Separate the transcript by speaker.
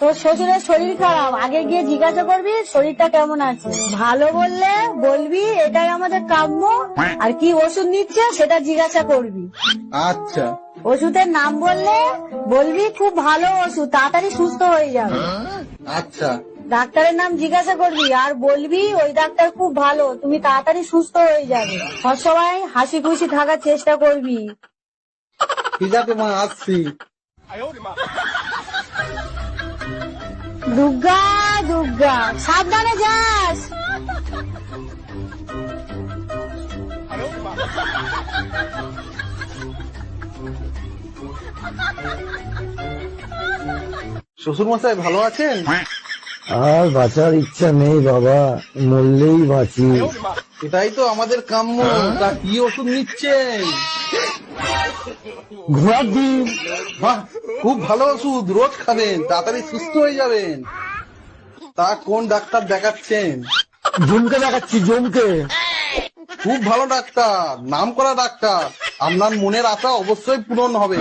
Speaker 1: তোর শ্বশুরের শরীর খারাপ, আগে গিয়ে জিজ্ঞাসা করবি শরীরটা কেমন আছে। ভালো বললে বলবি এটাই আমাদের কাম্য, আর কি ওষুধ নিচ্ছে সেটা জিজ্ঞাসা করবি।
Speaker 2: আচ্ছা।
Speaker 1: ওষুধের নাম বললে বলবি খুব ভালো ওষুধ, তাড়াতাড়ি সুস্থ হয়ে যাবে।
Speaker 2: আচ্ছা।
Speaker 1: ডাক্তারের নাম জিজ্ঞাসা করবি আর বলবি ওই ডাক্তার খুব ভালো, তুমি তাড়াতাড়ি সুস্থ হয়ে যাবে। সবসময় হাসি খুশি থাকার চেষ্টা করবি।
Speaker 2: ঠিক আছে মা, আসছি।
Speaker 1: দুর্গা দুর্গা, সাবধানে যাস।
Speaker 2: শ্বশুর মশাই ভালো আছেন?
Speaker 3: আর বাঁচার ইচ্ছা নেই বাবা, মরলেই বাঁচি।
Speaker 2: এটাই তো আমাদের কাম্য। তা কি ওষুধ নিচ্ছেন?
Speaker 3: ঘোড়ার ডিম।
Speaker 2: বাহ, খুব ভালো ওষুধ, রোজ খাবেন, তাড়াতাড়ি সুস্থ হয়ে যাবেন। তা কোন ডাক্তার দেখাচ্ছেন?
Speaker 3: জমকে দেখাচ্ছি, জমকে।
Speaker 2: খুব ভালো ডাক্তার, নাম করা ডাক্তার, আপনার মনের আশা অবশ্যই পূরণ হবে।